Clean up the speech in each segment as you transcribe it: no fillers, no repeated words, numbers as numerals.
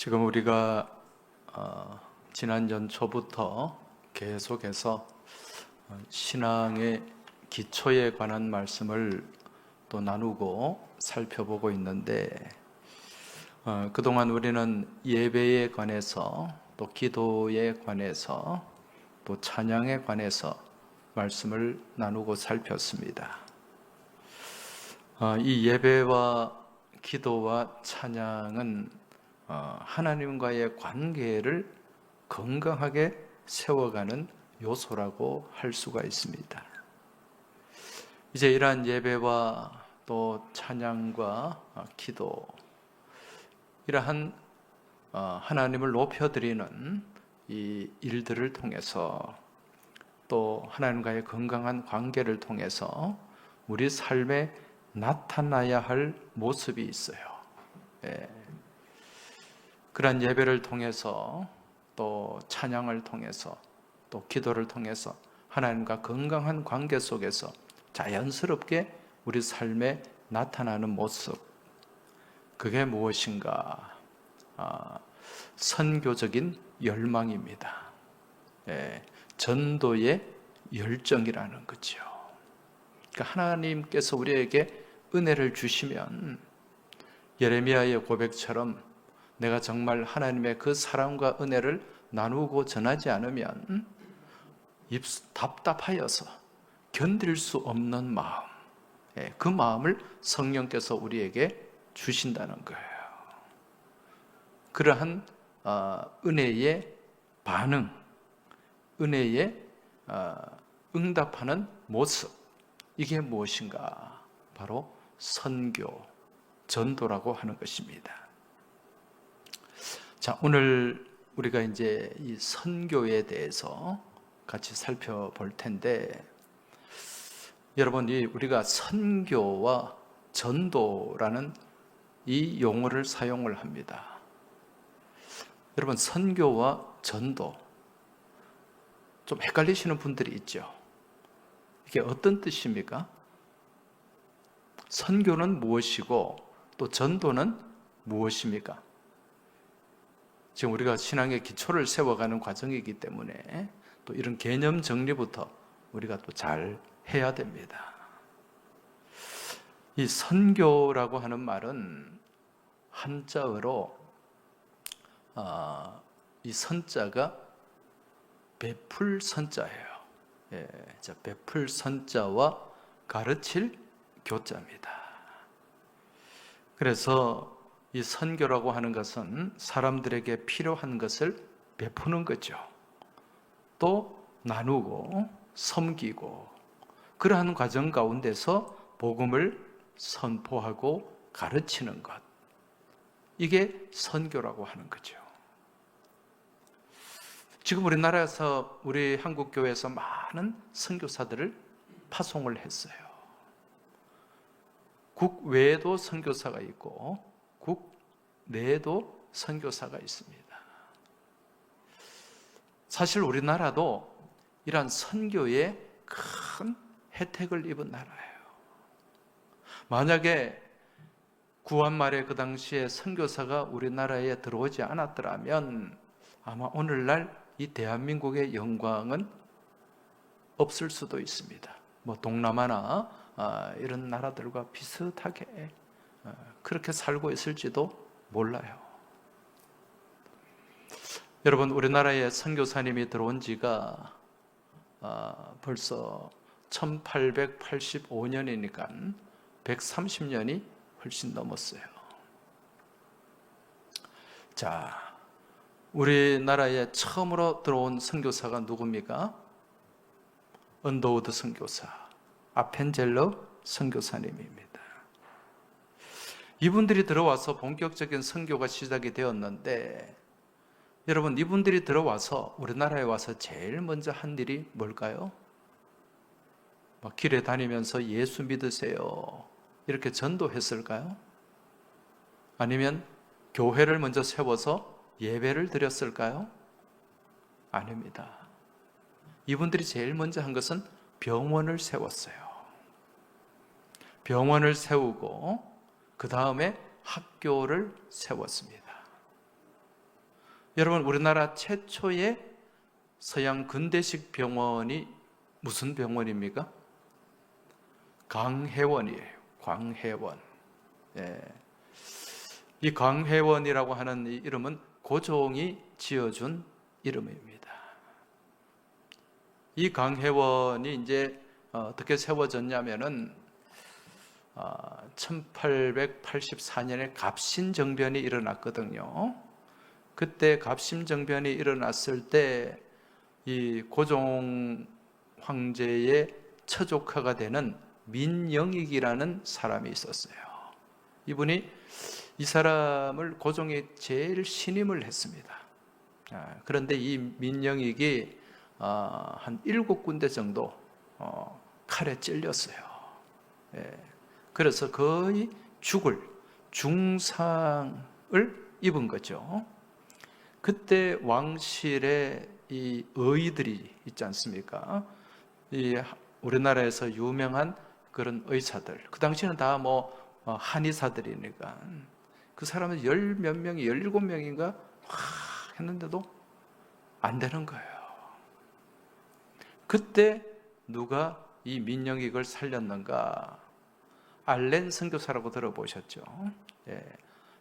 지금 우리가 지난 연초부터 계속해서 신앙의 기초에 관한 말씀을 또 나누고 살펴보고 있는데, 그동안 우리는 예배에 관해서 또 기도에 관해서 또 찬양에 관해서 말씀을 나누고 살폈습니다. 이 예배와 기도와 찬양은 하나님과의 관계를 건강하게 세워가는 요소라고 할 수가 있습니다. 이제 이러한 예배와 또 찬양과 기도, 이러한 하나님을 높여드리는 이 일들을 통해서 또 하나님과의 건강한 관계를 통해서 우리 삶에 나타나야 할 모습이 있어요. 그러한 예배를 통해서 또 찬양을 통해서 또 기도를 통해서 하나님과 건강한 관계 속에서 자연스럽게 우리 삶에 나타나는 모습, 그게 무엇인가? 선교적인 열망입니다. 전도의 열정이라는 거죠. 그러니까 하나님께서 우리에게 은혜를 주시면 예레미야의 고백처럼 내가 정말 하나님의 그 사랑과 은혜를 나누고 전하지 않으면 답답하여서 견딜 수 없는 마음, 그 마음을 성령께서 우리에게 주신다는 거예요. 그러한 은혜의 반응, 은혜의 응답하는 모습, 이게 무엇인가? 바로 선교, 전도라고 하는 것입니다. 자, 오늘 우리가 이제 이 선교에 대해서 같이 살펴볼 텐데, 여러분, 우리가 선교와 전도라는 이 용어를 사용을 합니다. 여러분, 선교와 전도 좀 헷갈리시는 분들이 있죠. 이게 어떤 뜻입니까? 선교는 무엇이고 또 전도는 무엇입니까? 지금 우리가 신앙의 기초를 세워가는 과정이기 때문에 또 이런 개념 정리부터 우리가 또 잘 해야 됩니다. 이 선교라고 하는 말은 한자어로 이 선자가 베풀 선자예요. 베풀 선자와 가르칠 교자입니다. 그래서 이 선교라고 하는 것은 사람들에게 필요한 것을 베푸는 거죠. 또 나누고 섬기고 그러한 과정 가운데서 복음을 선포하고 가르치는 것, 이게 선교라고 하는 거죠. 지금 우리나라에서 우리 한국교회에서 많은 선교사들을 파송을 했어요. 국 외에도 선교사가 있고 국 내에도 선교사가 있습니다. 사실 우리나라도 이러한 선교에 큰 혜택을 입은 나라예요. 만약에 구한 말에 그 당시에 선교사가 우리나라에 들어오지 않았더라면 아마 오늘날 이 대한민국의 영광은 없을 수도 있습니다. 뭐 동남아나 이런 나라들과 비슷하게 그렇게 살고 있을지도 몰라요. 여러분, 우리나라에 선교사님이 들어온 지가 벌써 1885년이니까 130년이 훨씬 넘었어요. 자, 우리나라에 처음으로 들어온 선교사가 누굽니까? 언더우드 선교사, 아펜젤러 선교사님입니다. 이분들이 들어와서 본격적인 선교가 시작이 되었는데, 여러분, 이분들이 들어와서 우리나라에 와서 제일 먼저 한 일이 뭘까요? 막 길에 다니면서 예수 믿으세요, 이렇게 전도했을까요? 아니면 교회를 먼저 세워서 예배를 드렸을까요? 아닙니다. 이분들이 제일 먼저 한 것은 병원을 세웠어요. 병원을 세우고 그 다음에 학교를 세웠습니다. 여러분, 우리나라 최초의 서양 근대식 병원이 무슨 병원입니까? 광해원이에요. 광해원. 예. 이 광해원이라고 하는 이 이름은 고종이 지어준 이름입니다. 이 광해원이 이제 어떻게 세워졌냐면은 1884년에 갑신정변이 일어났거든요. 그때 갑신정변이 일어났을 때 이 고종 황제의 처조카가 되는 민영익이라는 사람이 있었어요. 이분이 이 사람을 고종이 제일 신임을 했습니다. 그런데 이 민영익이 한 7군데 정도 칼에 찔렸어요. 그래서 거의 죽을 중상을 입은 거죠. 그때 왕실의 이 의들이 있지 않습니까? 이 우리나라에서 유명한 그런 의사들, 그 당시에는 다 한의사들이니까 그 사람은 10몇 명이 17명인가 했는데도 안 되는 거예요. 그때 누가 이 민영익을 살렸는가? 알렌 선교사라고 들어보셨죠?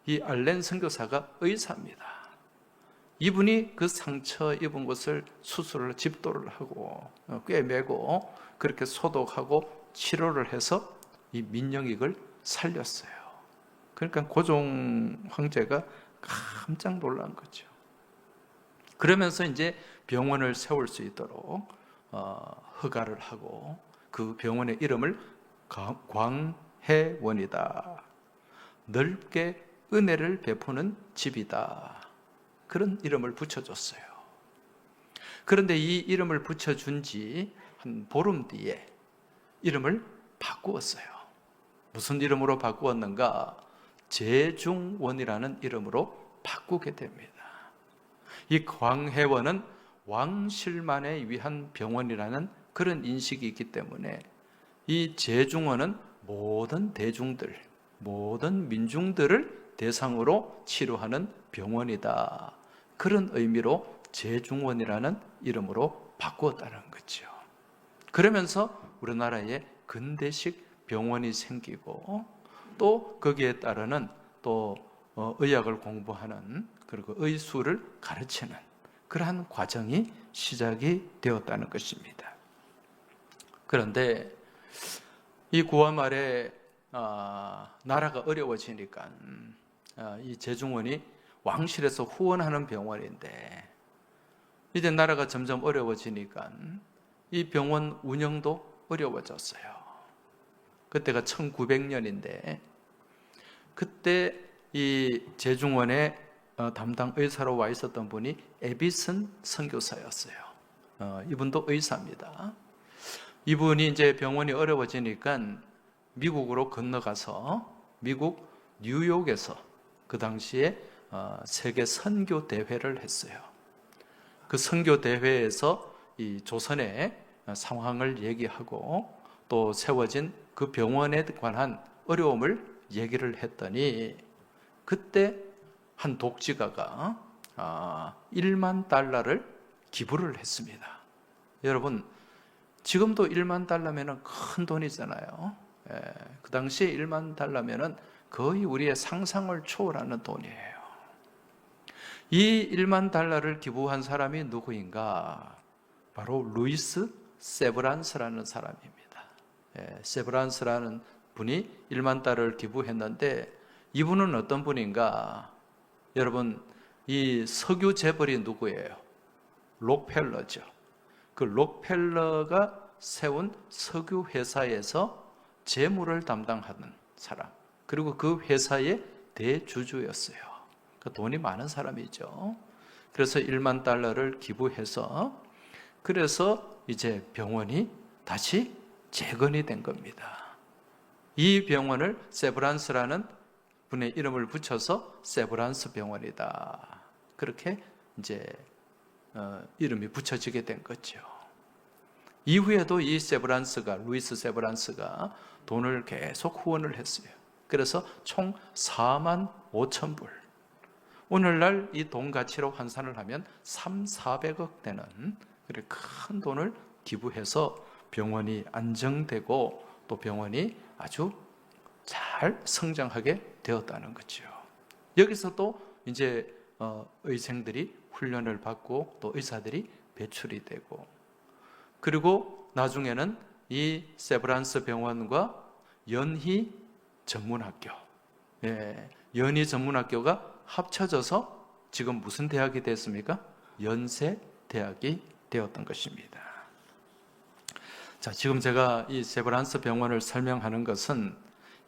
이 알렌 선교사가 의사입니다. 이분이 그 상처 입은 곳을 수술을 집도를 하고 꿰매고 그렇게 소독하고 치료를 해서 이 민영익을 살렸어요. 그러니까 고종 황제가 깜짝 놀란 거죠. 그러면서 이제 병원을 세울 수 있도록 허가를 하고 그 병원의 이름을 광해원이다. 넓게 은혜를 베푸는 집이다. 그런 이름을 붙여줬어요. 그런데 이 이름을 붙여준 지 한 보름 뒤에 이름을 바꾸었어요. 무슨 이름으로 바꾸었는가? 제중원이라는 이름으로 바꾸게 됩니다. 이 광해원은 왕실만에 위한 병원이라는 그런 인식이 있기 때문에 이 제중원은 모든 대중들, 모든 민중들을 대상으로 치료하는 병원이다. 그런 의미로 제중원이라는 이름으로 바꾸었다는 거죠. 그러면서 우리나라에 근대식 병원이 생기고 또 거기에 따르는 또 의학을 공부하는 그리고 의술을 가르치는 그러한 과정이 시작이 되었다는 것입니다. 그런데 이 구화 말에 나라가 어려워지니까 이 제중원이 왕실에서 후원하는 병원인데 이제 나라가 점점 어려워지니까 이 병원 운영도 어려워졌어요. 그때가 1900년인데 그때 이 제중원의 담당 의사로 와 있었던 분이 에비슨 선교사였어요. 이분도 의사입니다. 이분이 이제 병원이 어려워지니까 미국으로 건너가서 미국 뉴욕에서 그 당시에 세계 선교 대회를 했어요. 그 선교 대회에서 이 조선의 상황을 얘기하고 또 세워진 그 병원에 관한 어려움을 얘기를 했더니 그때 한 독지가가 1만 달러를 기부를 했습니다. 여러분, 지금도 1만 달러면 큰 돈이잖아요. 그 당시에 1만 달러면 거의 우리의 상상을 초월하는 돈이에요. 이 1만 달러를 기부한 사람이 누구인가? 바로 루이스 세브란스라는 사람입니다. 세브란스라는 분이 1만 달러를 기부했는데 이분은 어떤 분인가? 여러분, 이 석유 재벌이 누구예요? 록펠러죠. 그 록펠러가 세운 석유 회사에서 재무를 담당하는 사람, 그리고 그 회사의 대주주였어요. 그 돈이 많은 사람이죠. 그래서 1만 달러를 기부해서 그래서 이제 병원이 다시 재건이 된 겁니다. 이 병원을 세브란스라는 분의 이름을 붙여서 세브란스 병원이다. 그렇게 이제 이름이 붙여지게 된 거죠. 이후에도 이 세브란스가, 루이스 세브란스가 돈을 계속 후원을 했어요. 그래서 총 4만 5천 불. 오늘날 이 돈 가치로 환산을 하면 3, 400억 되는 그래 큰 돈을 기부해서 병원이 안정되고 또 병원이 아주 잘 성장하게 되었다는 거죠. 여기서 또 이제 의생들이 훈련을 받고 또 의사들이 배출이 되고, 그리고 나중에는 이 세브란스 병원과 연희 전문학교, 연희 전문학교가 합쳐져서 지금 무슨 대학이 됐습니까? 연세대학이 되었던 것입니다. 자, 지금 제가 이 세브란스 병원을 설명하는 것은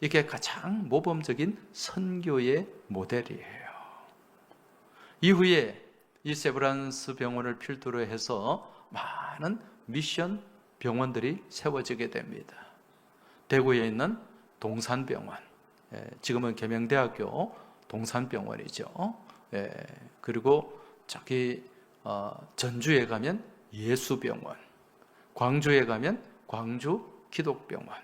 이게 가장 모범적인 선교의 모델이에요. 이후에 이 세브란스 병원을 필두로 해서 많은 미션 병원들이 세워지게 됩니다. 대구에 있는 동산병원, 지금은 계명대학교 동산병원이죠. 그리고 저기 전주에 가면 예수병원, 광주에 가면 광주 기독병원,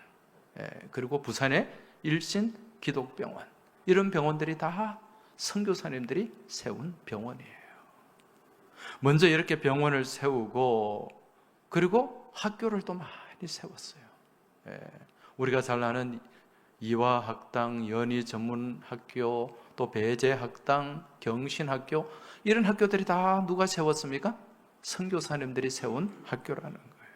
그리고 부산에 일신 기독병원, 이런 병원들이 다 선교사님들이 세운 병원이에요. 먼저 이렇게 병원을 세우고 그리고 학교를 또 많이 세웠어요. 우리가 잘 아는 이화학당, 연희전문학교, 또 배재학당, 경신학교, 이런 학교들이 다 누가 세웠습니까? 선교사님들이 세운 학교라는 거예요.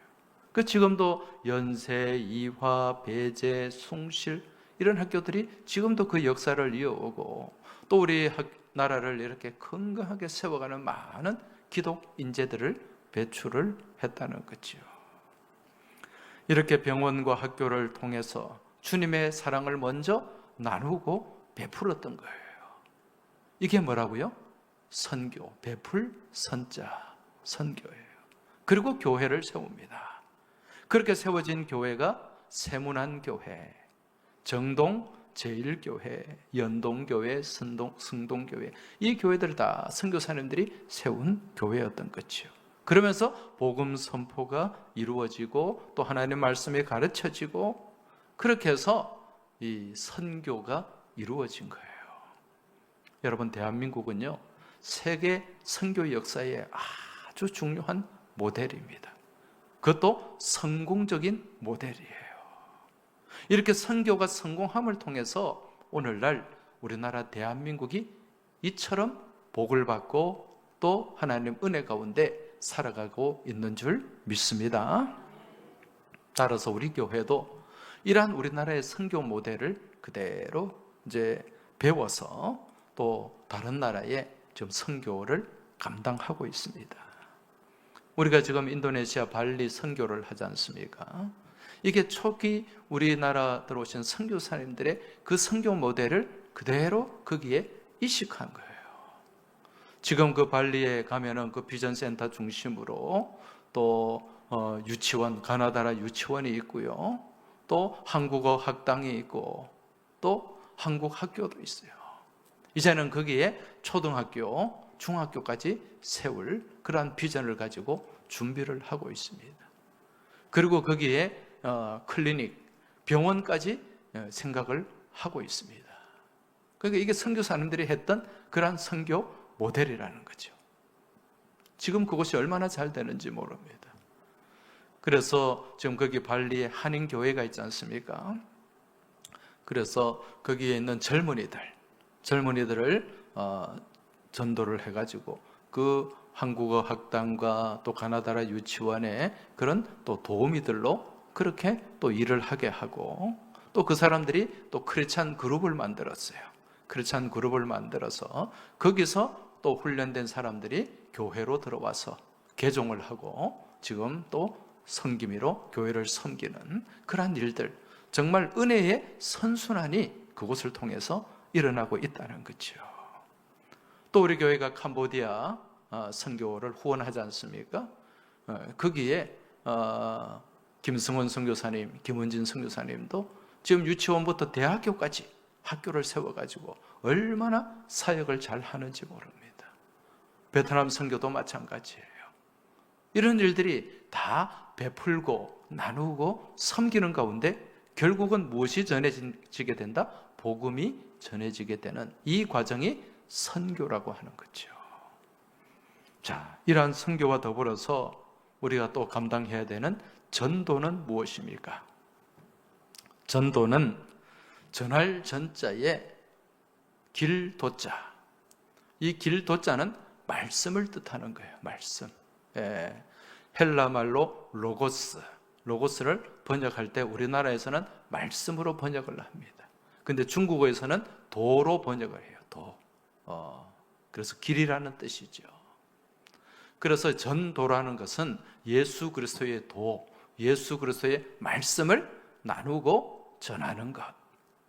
그 지금도 연세, 이화, 배재, 숭실, 이런 학교들이 지금도 그 역사를 이어오고, 또 우리 나라를 이렇게 건강하게 세워가는 많은 기독 인재들을 배출을 했다는 거죠. 이렇게 병원과 학교를 통해서 주님의 사랑을 먼저 나누고 베풀었던 거예요. 이게 뭐라고요? 선교, 베풀 선자, 선교예요. 그리고 교회를 세웁니다. 그렇게 세워진 교회가 세문안교회, 정동 제1교회, 연동교회, 승동교회, 이 교회들 다 선교사님들이 세운 교회였던 거죠. 그러면서 복음 선포가 이루어지고 또 하나님의 말씀이 가르쳐지고, 그렇게 해서 이 선교가 이루어진 거예요. 여러분, 대한민국은요, 세계 선교 역사에 아주 중요한 모델입니다. 그것도 성공적인 모델이에요. 이렇게 선교가 성공함을 통해서 오늘날 우리나라 대한민국이 이처럼 복을 받고 또 하나님 은혜 가운데 살아가고 있는 줄 믿습니다. 따라서 우리 교회도 이러한 우리나라의 선교 모델을 그대로 이제 배워서 또 다른 나라에 지금 선교를 감당하고 있습니다. 우리가 지금 인도네시아 발리 선교를 하지 않습니까? 이게 초기 우리나라 들어오신 선교사님들의 그 선교 모델을 그대로 거기에 이식한 거예요. 지금 그 발리에 가면은 그 비전센터 중심으로 또 유치원, 가나다라 유치원이 있고요. 또 한국어 학당이 있고 또 한국 학교도 있어요. 이제는 거기에 초등학교, 중학교까지 세울 그러한 비전을 가지고 준비를 하고 있습니다. 그리고 거기에 클리닉, 병원까지 생각을 하고 있습니다. 그러니까 이게 선교사님들이 했던 그러한 선교 모델이라는 거죠. 지금 그것이 얼마나 잘 되는지 모릅니다. 그래서 지금 거기 발리에 한인교회가 있지 않습니까? 그래서 거기에 있는 젊은이들을 전도를 해가지고 그 한국어 학당과 또 가나다라 유치원의 그런 또 도우미들로 그렇게 또 일을 하게 하고, 또 그 사람들이 또 크리스찬 그룹을 만들었어요. 크리스찬 그룹을 만들어서 거기서 또 훈련된 사람들이 교회로 들어와서 개종을 하고 지금 또 섬김이로 교회를 섬기는 그러한 일들, 정말 은혜의 선순환이 그곳을 통해서 일어나고 있다는 거죠. 또 우리 교회가 캄보디아 선교를 후원하지 않습니까? 거기에 김승원 선교사님, 김은진 선교사님도 지금 유치원부터 대학교까지 학교를 세워가지고 얼마나 사역을 잘 하는지 모릅니다. 베트남 선교도 마찬가지예요. 이런 일들이 다 베풀고 나누고 섬기는 가운데 결국은 무엇이 전해지게 된다? 복음이 전해지게 되는 이 과정이 선교라고 하는 거죠. 자, 이러한 선교와 더불어서 우리가 또 감당해야 되는 전도는 무엇입니까? 전도는 전할 전자에 길도자. 이 길도자는 말씀을 뜻하는 거예요. 말씀. 헬라 말로 로고스. 로고스를 번역할 때 우리나라에서는 말씀으로 번역을 합니다. 근데 중국어에서는 도로 번역을 해요. 도. 그래서 길이라는 뜻이죠. 그래서 전도라는 것은 예수 그리스도의 도, 예수 그리스도의 말씀을 나누고 전하는 것.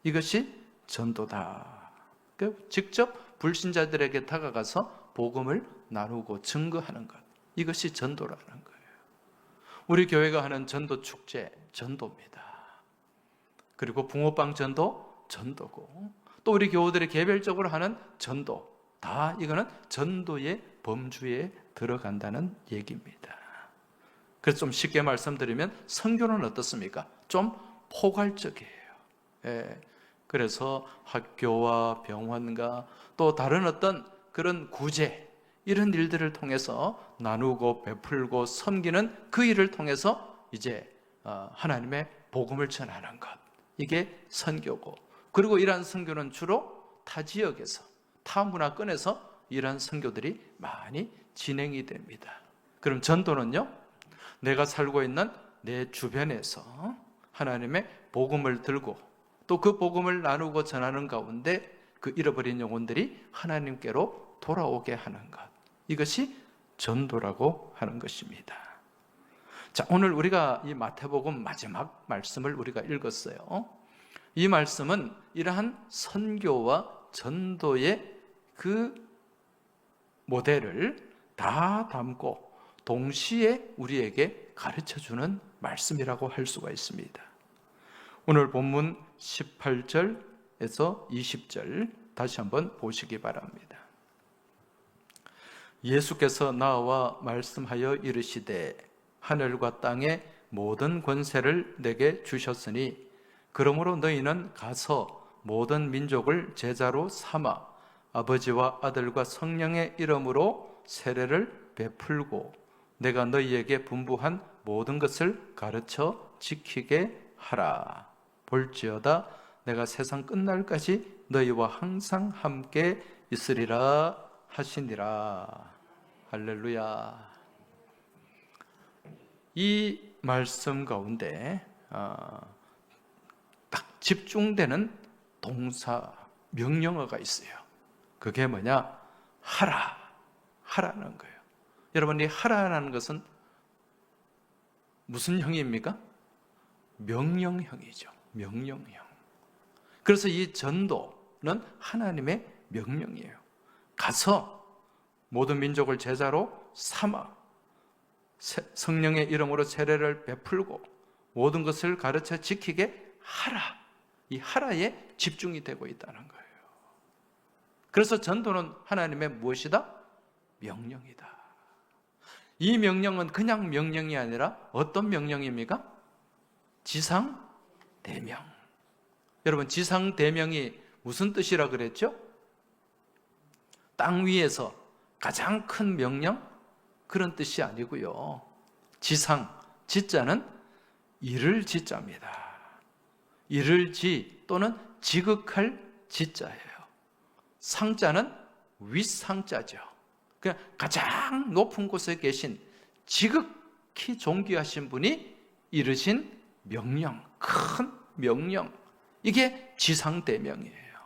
이것이 전도다. 직접 불신자들에게 다가가서 복음을 나누고 증거하는 것. 이것이 전도라는 거예요. 우리 교회가 하는 전도 축제, 전도입니다. 그리고 붕어빵 전도, 전도고, 또 우리 교우들이 개별적으로 하는 전도, 다 이거는 전도의 범주에 들어간다는 얘기입니다. 그래서 좀 쉽게 말씀드리면 선교는 어떻습니까? 좀 포괄적이에요. 그래서 학교와 병원과 또 다른 어떤 그런 구제, 이런 일들을 통해서 나누고 베풀고 섬기는 그 일을 통해서 이제 하나님의 복음을 전하는 것, 이게 선교고, 그리고 이러한 선교는 주로 타 지역에서, 타 문화권에서 이러한 선교들이 많이 진행이 됩니다. 그럼 전도는요, 내가 살고 있는 내 주변에서 하나님의 복음을 들고 또 그 복음을 나누고 전하는 가운데 그 잃어버린 영혼들이 하나님께로 돌아오게 하는 것, 이것이 전도라고 하는 것입니다. 자, 오늘 우리가 이 마태복음 마지막 말씀을 우리가 읽었어요. 이 말씀은 이러한 선교와 전도의 그 모델을 다 담고 동시에 우리에게 가르쳐주는 말씀이라고 할 수가 있습니다. 오늘 본문 18절에서 20절 다시 한번 보시기 바랍니다. 예수께서 나와 말씀하여 이르시되 하늘과 땅의 모든 권세를 내게 주셨으니 그러므로 너희는 가서 모든 민족을 제자로 삼아 아버지와 아들과 성령의 이름으로 세례를 베풀고 내가 너희에게 분부한 모든 것을 가르쳐 지키게 하라. 볼지어다 내가 세상 끝날까지 너희와 항상 함께 있으리라 하시니라. 할렐루야. 이 말씀 가운데 딱 집중되는 동사, 명령어가 있어요. 그게 뭐냐? 하라. 하라는 거예요. 여러분, 이 하라라는 것은 무슨 형입니까? 명령형이죠. 명령형. 그래서 이 전도는 하나님의 명령이에요. 가서 모든 민족을 제자로 삼아 성령의 이름으로 세례를 베풀고 모든 것을 가르쳐 지키게 하라. 이 하라에 집중이 되고 있다는 거예요. 그래서 전도는 하나님의 무엇이다? 명령이다. 이 명령은 그냥 명령이 아니라 어떤 명령입니까? 지상대명. 여러분, 지상대명이 무슨 뜻이라 그랬죠? 땅 위에서 가장 큰 명령? 그런 뜻이 아니고요. 지상, 지자는 이를 지자입니다. 이를 지 또는 지극할 지자예요. 상자는 윗상자죠. 그냥 가장 높은 곳에 계신 지극히 존귀하신 분이 이르신 명령, 큰 명령, 이게 지상대명이에요.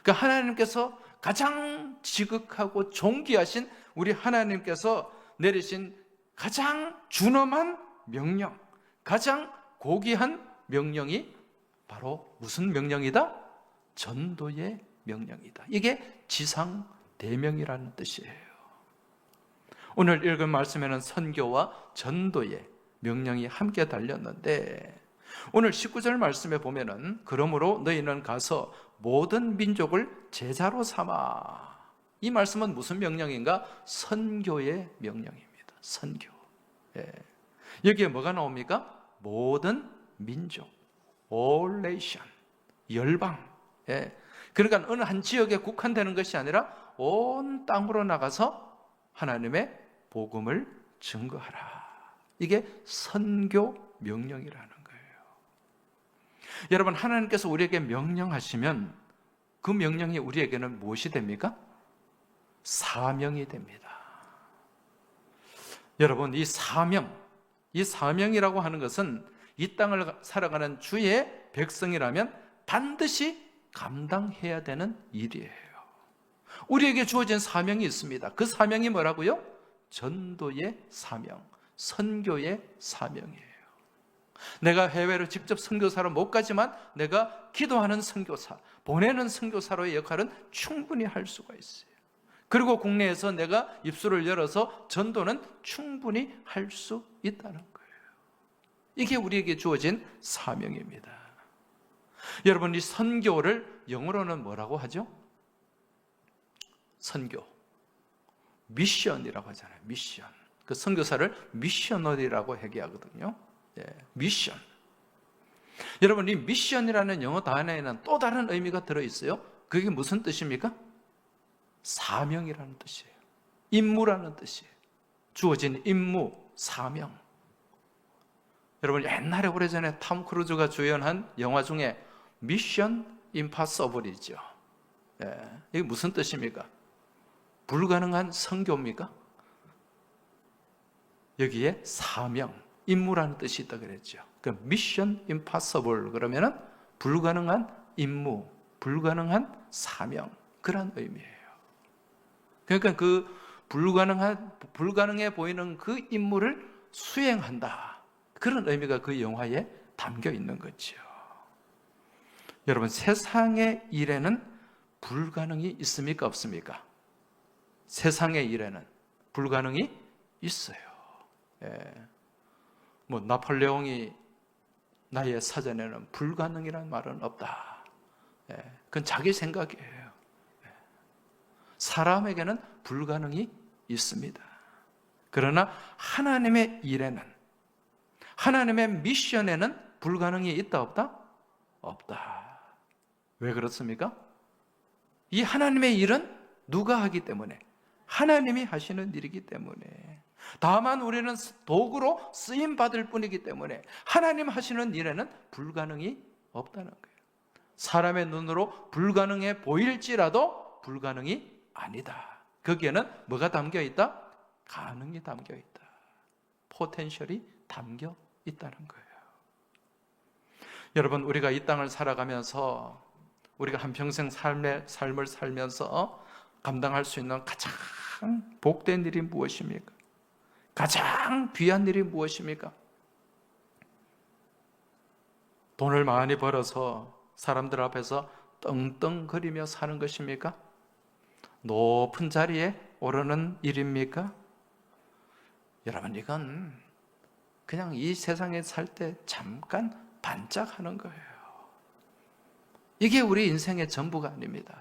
그러니까 하나님께서 가장 지극하고 존귀하신 우리 하나님께서 내리신 가장 준엄한 명령, 가장 고귀한 명령이 바로 무슨 명령이다? 전도의 명령이다. 이게 지상대명이라는 뜻이에요. 오늘 읽은 말씀에는 선교와 전도의 명령이 함께 달렸는데 오늘 19절 말씀에 보면은 그러므로 너희는 가서 모든 민족을 제자로 삼아. 이 말씀은 무슨 명령인가? 선교의 명령입니다. 선교. 여기에 뭐가 나옵니까? 모든 민족, all nation, 열방. 그러니까 어느 한 지역에 국한되는 것이 아니라 온 땅으로 나가서 하나님의 복음을 증거하라. 이게 선교 명령이라는 거예요. 여러분, 하나님께서 우리에게 명령하시면 그 명령이 우리에게는 무엇이 됩니까? 사명이 됩니다. 여러분, 이 사명이라고 하는 것은 이 땅을 살아가는 주의 백성이라면 반드시 감당해야 되는 일이에요. 우리에게 주어진 사명이 있습니다. 그 사명이 뭐라고요? 전도의 사명, 선교의 사명이에요. 내가 해외로 직접 선교사로 못 가지만 내가 기도하는 선교사, 보내는 선교사로의 역할은 충분히 할 수가 있어요. 그리고 국내에서 내가 입술을 열어서 전도는 충분히 할 수 있다는 거예요. 이게 우리에게 주어진 사명입니다. 여러분, 이 선교를 영어로는 뭐라고 하죠? 선교, 미션이라고 하잖아요. 미션. 그 선교사를 미셔너리라고 얘기하거든요. 예, 미션. 여러분, 이 미션이라는 영어 단어에는 또 다른 의미가 들어있어요. 그게 무슨 뜻입니까? 사명이라는 뜻이에요. 임무라는 뜻이에요. 주어진 임무, 사명. 여러분, 옛날에 오래전에 톰 크루즈가 주연한 영화 중에 미션 임파서블이죠. 예, 이게 무슨 뜻입니까? 불가능한 선교입니까? 여기에 사명, 임무라는 뜻이 있다 그랬죠. 그 미션 임파서블 그러면은 불가능한 임무, 불가능한 사명, 그런 의미예요. 그러니까 그 불가능해 보이는 그 임무를 수행한다, 그런 의미가 그 영화에 담겨 있는 거죠. 여러분, 세상의 일에는 불가능이 있습니까? 없습니까? 세상의 일에는 불가능이 있어요. 예. 뭐 나폴레옹이 나의 사전에는 불가능이라는 말은 없다. 예. 그건 자기 생각이에요. 예. 사람에게는 불가능이 있습니다. 그러나 하나님의 일에는, 하나님의 미션에는 불가능이 있다 없다? 없다. 왜 그렇습니까? 이 하나님의 일은 누가 하기 때문에? 하나님이 하시는 일이기 때문에. 다만 우리는 도구로 쓰임받을 뿐이기 때문에 하나님 하시는 일에는 불가능이 없다는 거예요. 사람의 눈으로 불가능해 보일지라도 불가능이 아니다. 거기에는 뭐가 담겨 있다? 가능이 담겨 있다. 포텐셜이 담겨 있다는 거예요. 여러분, 우리가 이 땅을 살아가면서 우리가 한평생 삶을 살면서 감당할 수 있는 가장 복된 일이 무엇입니까? 가장 귀한 일이 무엇입니까? 돈을 많이 벌어서 사람들 앞에서 떵떵거리며 사는 것입니까? 높은 자리에 오르는 일입니까? 여러분, 이건 그냥 이 세상에 살 때 잠깐 반짝하는 거예요. 이게 우리 인생의 전부가 아닙니다.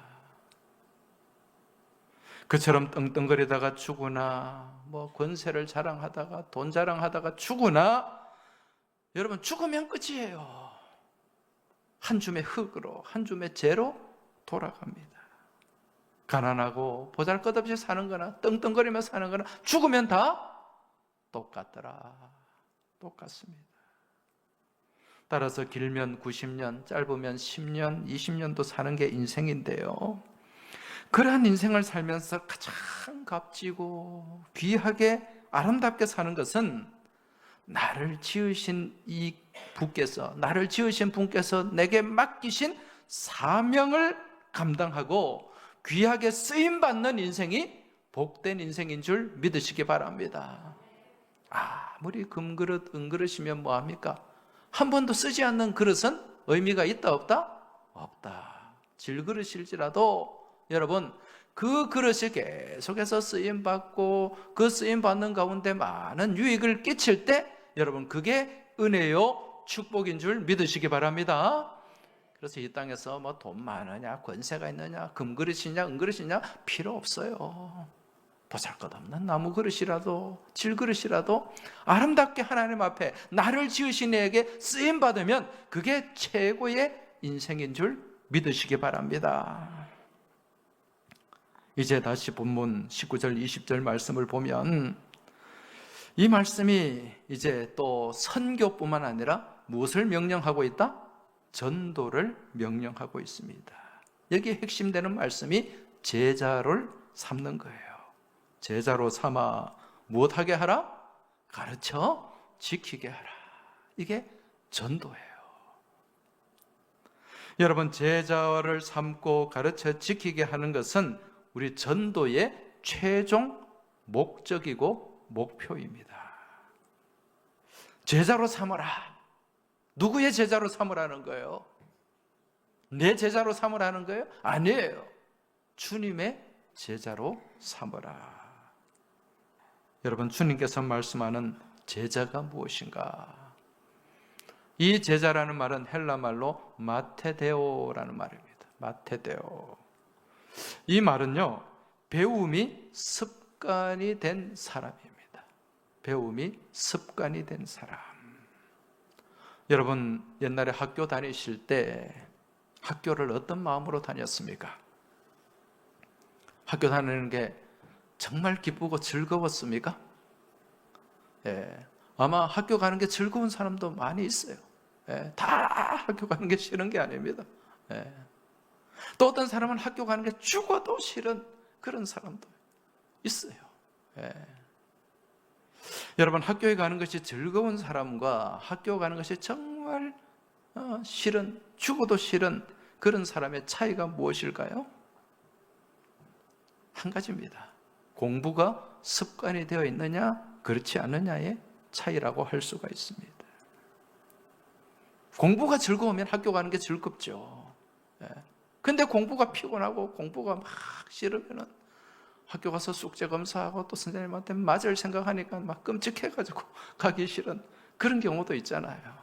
그처럼 떵떵거리다가 죽으나, 뭐 권세를 자랑하다가 돈 자랑하다가 죽으나, 여러분, 죽으면 끝이에요. 한 줌의 흙으로, 한 줌의 재로 돌아갑니다. 가난하고 보잘것없이 사는 거나 떵떵거리며 사는 거나 죽으면 다 똑같더라. 똑같습니다. 따라서 길면 90년, 짧으면 10년, 20년도 사는 게 인생인데요. 그러한 인생을 살면서 가장 값지고 귀하게 아름답게 사는 것은 나를 지으신 이 분께서, 나를 지으신 분께서 내게 맡기신 사명을 감당하고 귀하게 쓰임받는 인생이 복된 인생인 줄 믿으시기 바랍니다. 아무리 금그릇, 은그릇이면 뭐합니까? 한 번도 쓰지 않는 그릇은 의미가 있다 없다? 없다. 질그릇일지라도 여러분, 그 그릇이 계속해서 쓰임받고 그 쓰임받는 가운데 많은 유익을 끼칠 때 여러분, 그게 은혜요 축복인 줄 믿으시기 바랍니다. 그래서 이 땅에서 뭐 돈 많으냐, 권세가 있느냐, 금그릇이냐, 은그릇이냐 필요 없어요. 보잘것없는 나무 그릇이라도, 질그릇이라도 아름답게 하나님 앞에 나를 지으신 이에게 쓰임받으면 그게 최고의 인생인 줄 믿으시기 바랍니다. 이제 다시 본문 19절 20절 말씀을 보면 이 말씀이 이제 또 선교뿐만 아니라 무엇을 명령하고 있다? 전도를 명령하고 있습니다. 여기에 핵심되는 말씀이 제자를 삼는 거예요. 제자로 삼아 무엇하게 하라? 가르쳐 지키게 하라. 이게 전도예요. 여러분, 제자를 삼고 가르쳐 지키게 하는 것은 우리 전도의 최종 목적이고 목표입니다. 제자로 삼으라. 누구의 제자로 삼으라는 거예요? 내 제자로 삼으라는 거예요? 아니에요. 주님의 제자로 삼으라. 여러분, 주님께서 말씀하는 제자가 무엇인가? 이 제자라는 말은 헬라 말로 마테데오라는 말입니다. 마테데오. 이 말은요, 배움이 습관이 된 사람입니다. 배움이 습관이 된 사람. 여러분, 옛날에 학교 다니실 때 학교를 어떤 마음으로 다녔습니까? 학교 다니는 게 정말 기쁘고 즐거웠습니까? 예, 아마 학교 가는 게 즐거운 사람도 많이 있어요. 예, 다 학교 가는 게 싫은 게 아닙니다. 예. 또 어떤 사람은 학교 가는 게 죽어도 싫은 그런 사람도 있어요. 예. 여러분, 학교에 가는 것이 즐거운 사람과 학교 가는 것이 정말 싫은, 죽어도 싫은 그런 사람의 차이가 무엇일까요? 한 가지입니다. 공부가 습관이 되어 있느냐, 그렇지 않느냐의 차이라고 할 수가 있습니다. 공부가 즐거우면 학교 가는 게 즐겁죠. 근데 공부가 피곤하고 공부가 막 싫으면 학교 가서 숙제 검사하고 또 선생님한테 맞을 생각하니까 막 끔찍해가지고 가기 싫은 그런 경우도 있잖아요.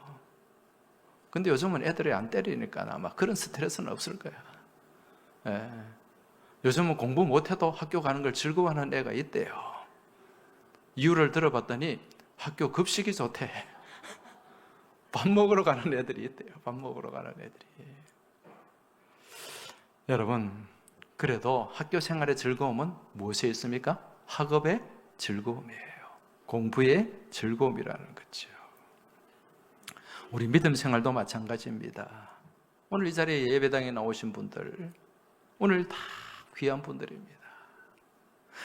근데 요즘은 애들이 안 때리니까 아마 그런 스트레스는 없을 거야. 요즘은 공부 못해도 학교 가는 걸 즐거워하는 애가 있대요. 이유를 들어봤더니 학교 급식이 좋대. 밥 먹으러 가는 애들이 있대요. 밥 먹으러 가는 애들이. 여러분, 그래도 학교 생활의 즐거움은 무엇에 있습니까? 학업의 즐거움이에요. 공부의 즐거움이라는 거죠. 우리 믿음 생활도 마찬가지입니다. 오늘 이 자리에 예배당에 나오신 분들, 오늘 다 귀한 분들입니다.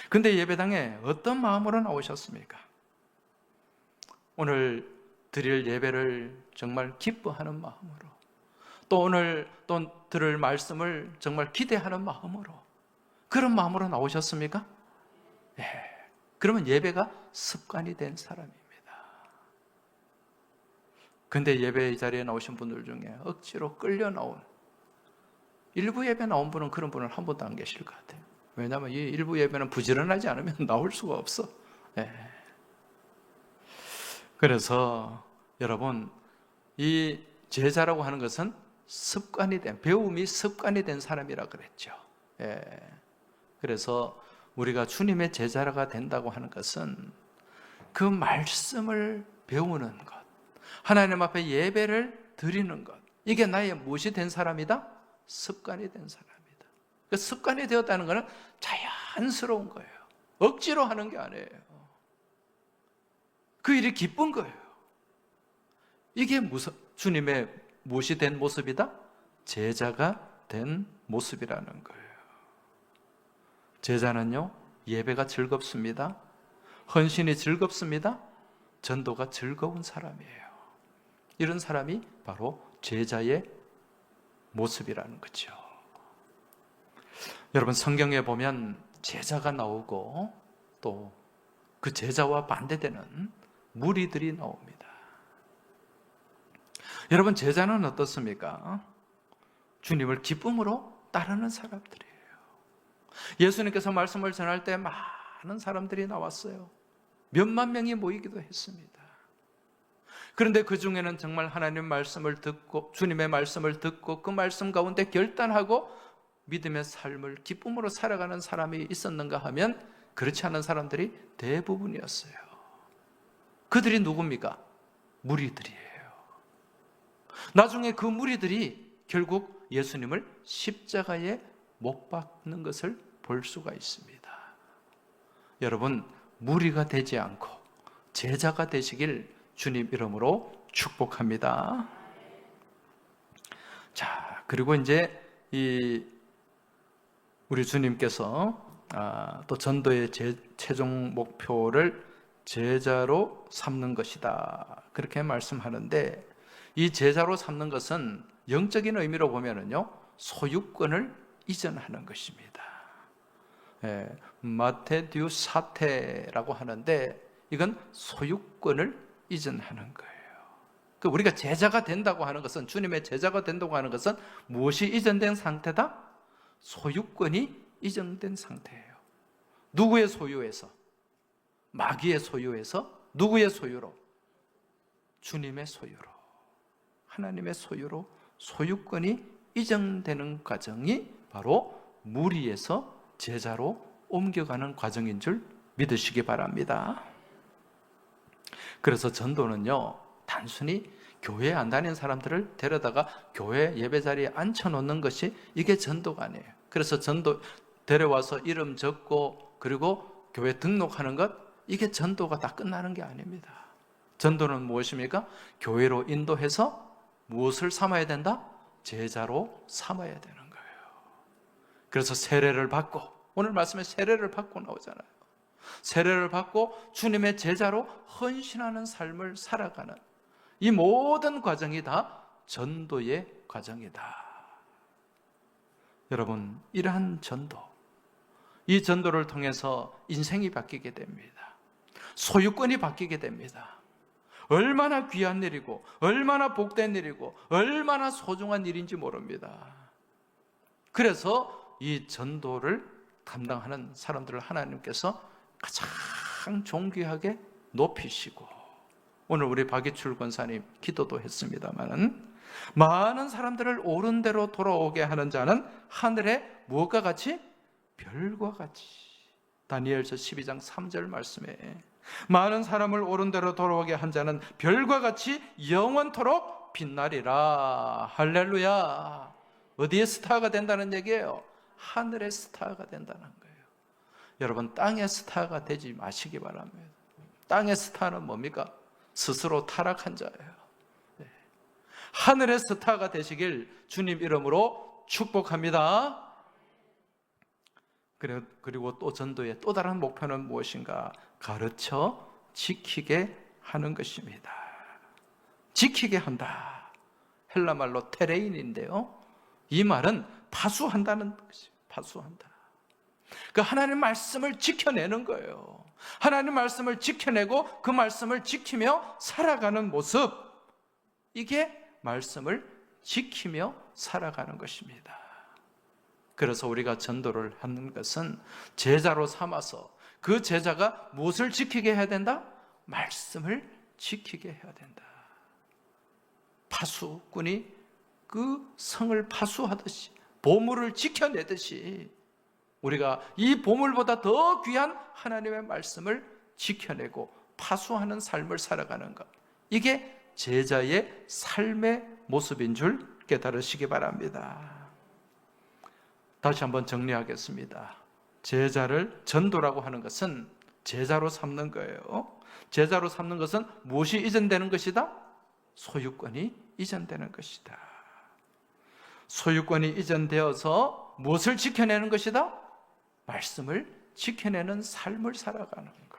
근데 예배당에 어떤 마음으로 나오셨습니까? 오늘 드릴 예배를 정말 기뻐하는 마음으로, 또 오늘 또 들을 말씀을 정말 기대하는 마음으로, 그런 마음으로 나오셨습니까? 예. 그러면 예배가 습관이 된 사람입니다. 근데 예배 자리에 나오신 분들 중에 억지로 끌려 나온, 일부 예배 나온 분은 그런 분은 한 번도 안 계실 것 같아요. 왜냐하면 이 일부 예배는 부지런하지 않으면 나올 수가 없어. 예. 그래서 여러분, 이 제자라고 하는 것은 습관이 된, 배움이 습관이 된 사람이라 그랬죠. 예. 그래서 우리가 주님의 제자가 된다고 하는 것은 그 말씀을 배우는 것, 하나님 앞에 예배를 드리는 것, 이게 나의 무엇이 된 사람이다? 습관이 된 사람이다. 그 습관이 되었다는 것은 자연스러운 거예요. 억지로 하는 게 아니에요. 그 일이 기쁜 거예요. 이게 주님의 무엇이 된 모습이다? 제자가 된 모습이라는 거예요. 제자는요, 예배가 즐겁습니다. 헌신이 즐겁습니다. 전도가 즐거운 사람이에요. 이런 사람이 바로 제자의 모습이라는 거죠. 여러분, 성경에 보면 제자가 나오고 또 그 제자와 반대되는 무리들이 나옵니다. 여러분, 제자는 어떻습니까? 주님을 기쁨으로 따르는 사람들이에요. 예수님께서 말씀을 전할 때 많은 사람들이 나왔어요. 몇만 명이 모이기도 했습니다. 그런데 그 중에는 정말 하나님 말씀을 듣고, 주님의 말씀을 듣고 그 말씀 가운데 결단하고 믿음의 삶을 기쁨으로 살아가는 사람이 있었는가 하면 그렇지 않은 사람들이 대부분이었어요. 그들이 누굽니까? 무리들이에요. 나중에 그 무리들이 결국 예수님을 십자가에 못 박는 것을 볼 수가 있습니다. 여러분, 무리가 되지 않고 제자가 되시길 주님 이름으로 축복합니다. 자, 그리고 이제 우리 주님께서 또 전도의 최종 목표를 제자로 삼는 것이다, 그렇게 말씀하는데, 이 제자로 삼는 것은 영적인 의미로 보면은요, 소유권을 이전하는 것입니다. 마테듀 사테라고 하는데, 이건 소유권을 이전하는 거예요. 우리가 제자가 된다고 하는 것은, 주님의 제자가 된다고 하는 것은 무엇이 이전된 상태다? 소유권이 이전된 상태예요. 누구의 소유에서? 마귀의 소유에서 누구의 소유로? 주님의 소유로, 하나님의 소유로 소유권이 이전되는 과정이 바로 무리에서 제자로 옮겨가는 과정인 줄 믿으시기 바랍니다. 그래서 전도는요, 단순히 교회에 안 다니는 사람들을 데려다가 교회 예배 자리에 앉혀놓는 것이 이게 전도가 아니에요. 그래서 전도 데려와서 이름 적고 그리고 교회 등록하는 것, 이게 전도가 다 끝나는 게 아닙니다. 전도는 무엇입니까? 교회로 인도해서 무엇을 삼아야 된다? 제자로 삼아야 되는 거예요. 그래서 세례를 받고, 오늘 말씀에 세례를 받고 나오잖아요. 세례를 받고 주님의 제자로 헌신하는 삶을 살아가는 이 모든 과정이 다 전도의 과정이다. 여러분, 이러한 전도, 이 전도를 통해서 인생이 바뀌게 됩니다. 소유권이 바뀌게 됩니다. 얼마나 귀한 일이고 얼마나 복된 일이고 얼마나 소중한 일인지 모릅니다. 그래서 이 전도를 감당하는 사람들을 하나님께서 가장 존귀하게 높이시고, 오늘 우리 박이출 권사님 기도도 했습니다만, 많은 사람들을 옳은 대로 돌아오게 하는 자는 하늘에 무엇과 같이? 별과 같이. 다니엘서 12장 3절 말씀에 많은 사람을 옳은 대로 돌아오게 한 자는 별과 같이 영원토록 빛나리라. 할렐루야. 어디에 스타가 된다는 얘기예요? 하늘의 스타가 된다는 거예요. 여러분, 땅의 스타가 되지 마시기 바랍니다. 땅의 스타는 뭡니까? 스스로 타락한 자예요. 하늘의 스타가 되시길 주님 이름으로 축복합니다. 그리고 또 전도의 또 다른 목표는 무엇인가? 가르쳐 지키게 하는 것입니다. 지키게 한다. 헬라 말로 테레인인데요, 이 말은 파수한다는 것입니다. 파수한다. 그 하나님 말씀을 지켜내는 거예요. 하나님 말씀을 지켜내고 그 말씀을 지키며 살아가는 모습, 이게 말씀을 지키며 살아가는 것입니다. 그래서 우리가 전도를 하는 것은 제자로 삼아서 그 제자가 무엇을 지키게 해야 된다? 말씀을 지키게 해야 된다. 파수꾼이 그 성을 파수하듯이, 보물을 지켜내듯이 우리가 이 보물보다 더 귀한 하나님의 말씀을 지켜내고 파수하는 삶을 살아가는 것, 이게 제자의 삶의 모습인 줄 깨달으시기 바랍니다. 다시 한번 정리하겠습니다. 제자를, 전도라고 하는 것은 제자로 삼는 거예요. 제자로 삼는 것은 무엇이 이전되는 것이다? 소유권이 이전되는 것이다. 소유권이 이전되어서 무엇을 지켜내는 것이다? 말씀을 지켜내는 삶을 살아가는 것.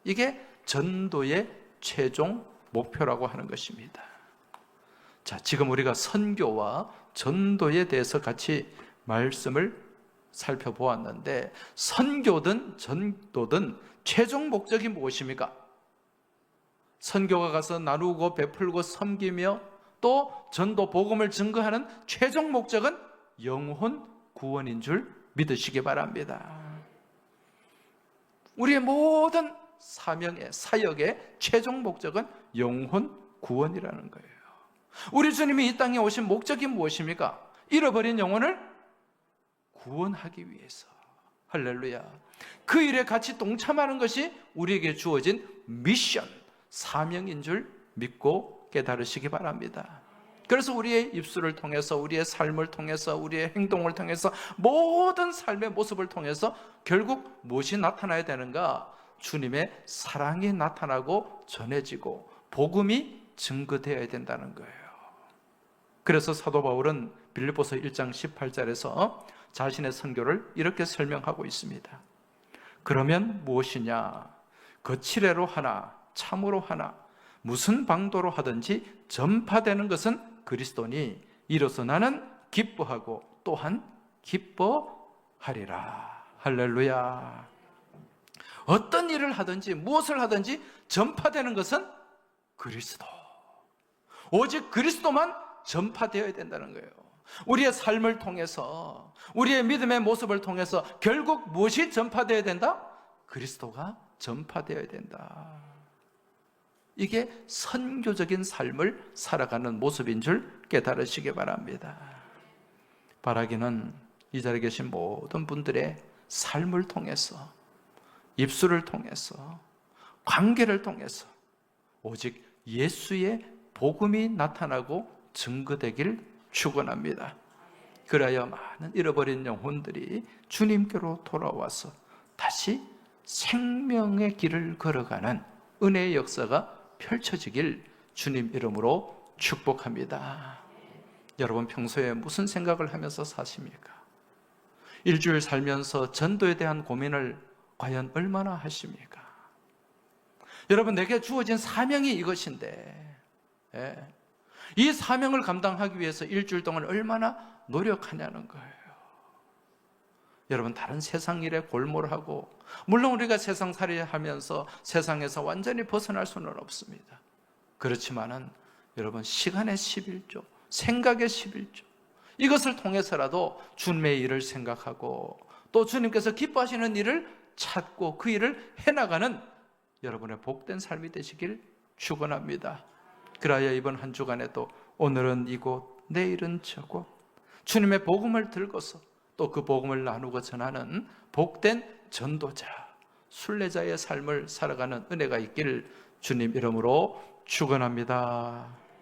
이게 전도의 최종 목표라고 하는 것입니다. 자, 지금 우리가 선교와 전도에 대해서 같이 말씀을 살펴보았는데, 선교든 전도든 최종 목적이 무엇입니까? 선교가 가서 나누고 베풀고 섬기며 또 전도 복음을 증거하는 최종 목적은 영혼 구원인 줄 믿으시기 바랍니다. 우리의 모든 사명의, 사역의 최종 목적은 영혼 구원이라는 거예요. 우리 주님이 이 땅에 오신 목적이 무엇입니까? 잃어버린 영혼을 구원하기 위해서. 할렐루야. 그 일에 같이 동참하는 것이 우리에게 주어진 미션, 사명인 줄 믿고 깨달으시기 바랍니다. 그래서 우리의 입술을 통해서, 우리의 삶을 통해서, 우리의 행동을 통해서, 모든 삶의 모습을 통해서 결국 무엇이 나타나야 되는가? 주님의 사랑이 나타나고 전해지고 복음이 증거되어야 된다는 거예요. 그래서 사도 바울은 빌립보서 1장 18절에서 자신의 선교를 이렇게 설명하고 있습니다. 그러면 무엇이냐? 거칠애로 하나 참으로 하나 무슨 방도로 하든지 전파되는 것은 그리스도니 이로써 나는 기뻐하고 또한 기뻐하리라. 할렐루야. 어떤 일을 하든지 무엇을 하든지 전파되는 것은 그리스도. 오직 그리스도만 전파되어야 된다는 거예요. 우리의 삶을 통해서, 우리의 믿음의 모습을 통해서 결국 무엇이 전파되어야 된다? 그리스도가 전파되어야 된다. 이게 선교적인 삶을 살아가는 모습인 줄 깨달으시기 바랍니다. 바라기는 이 자리에 계신 모든 분들의 삶을 통해서, 입술을 통해서, 관계를 통해서 오직 예수의 복음이 나타나고 증거되길 축원합니다. 그래야 많은 잃어버린 영혼들이 주님께로 돌아와서 다시 생명의 길을 걸어가는 은혜의 역사가 펼쳐지길 주님 이름으로 축복합니다. 여러분 평소에 무슨 생각을 하면서 사십니까? 일주일 살면서 전도에 대한 고민을 과연 얼마나 하십니까? 여러분 내게 주어진 사명이 이것인데 이 사명을 감당하기 위해서 일주일 동안 얼마나 노력하냐는 거예요. 여러분 다른 세상 일에 골몰하고, 물론 우리가 세상살이 하면서 세상에서 완전히 벗어날 수는 없습니다. 그렇지만은 여러분 시간의 11조, 생각의 11조, 이것을 통해서라도 주님의 일을 생각하고 또 주님께서 기뻐하시는 일을 찾고 그 일을 해나가는 여러분의 복된 삶이 되시길 축원합니다. 그래야 이번 한 주간에도 오늘은 이곳, 내일은 저곳 주님의 복음을 들고서 또 그 복음을 나누고 전하는 복된 전도자, 순례자의 삶을 살아가는 은혜가 있기를 주님 이름으로 축원합니다.